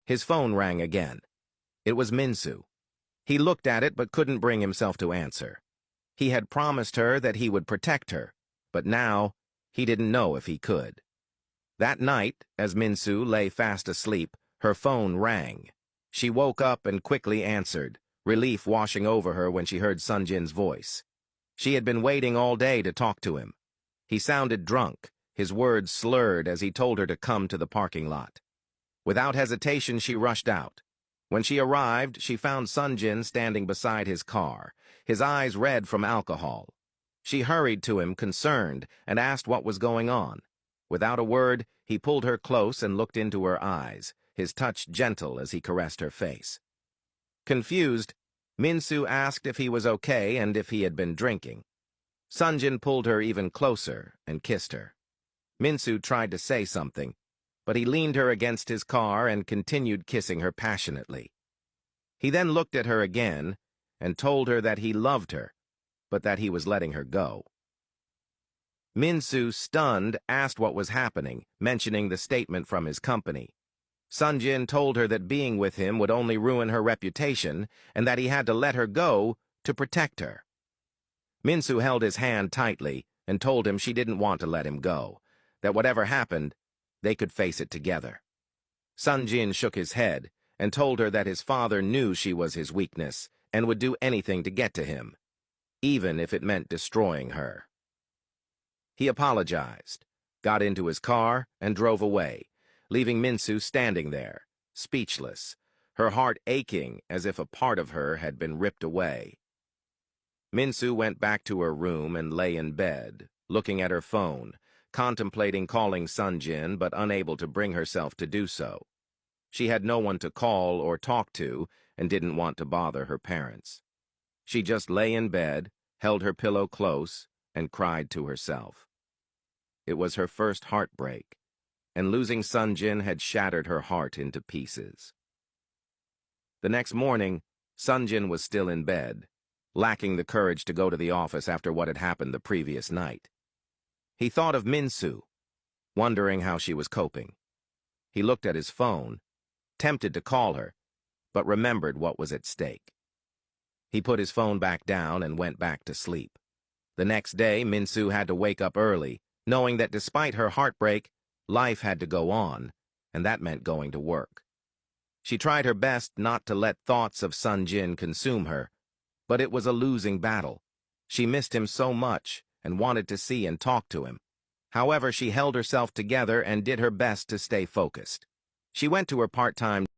His phone rang again. It was Minsu. He looked at it but couldn't bring himself to answer. He had promised her that he would protect her, but now he didn't know if he could. That night, as Minsu lay fast asleep, her phone rang. She woke up and quickly answered, relief washing over her when she heard Sanjun's voice. She had been waiting all day to talk to him. He sounded drunk, his words slurred as he told her to come to the parking lot. Without hesitation, she rushed out. When she arrived, she found Sanjun standing beside his car, his eyes red from alcohol. She hurried to him, concerned, and asked what was going on. Without a word, he pulled her close and looked into her eyes, his touch gentle as he caressed her face. Confused, Minsu asked if he was okay and if he had been drinking. Sanjun pulled her even closer and kissed her. Minsu tried to say something, but he leaned her against his car and continued kissing her passionately. He then looked at her again and told her that he loved her, but that he was letting her go. Minsu, stunned, asked what was happening, mentioning the statement from his company. Sanjun told her that being with him would only ruin her reputation and that he had to let her go to protect her. Minsu held his hand tightly and told him she didn't want to let him go, that whatever happened, they could face it together. Sanjun shook his head and told her that his father knew she was his weakness and would do anything to get to him, even if it meant destroying her. He apologized, got into his car, and drove away, leaving Minsu standing there, speechless, her heart aching as if a part of her had been ripped away. Minsu went back to her room and lay in bed, looking at her phone, contemplating calling Sanjun but unable to bring herself to do so. She had no one to call or talk to and didn't want to bother her parents. She just lay in bed, held her pillow close, and cried to herself. It was her first heartbreak, and losing Sanjun had shattered her heart into pieces. The next morning, Sanjun was still in bed, lacking the courage to go to the office after what had happened the previous night. He thought of Minsu, wondering how she was coping. He looked at his phone, tempted to call her, but remembered what was at stake. He put his phone back down and went back to sleep. The next day, Minsu had to wake up early, knowing that despite her heartbreak, life had to go on, and that meant going to work. She tried her best not to let thoughts of Sanjun consume her, but it was a losing battle. She missed him so much and wanted to see and talk to him. However, she held herself together and did her best to stay focused. She went to her part-time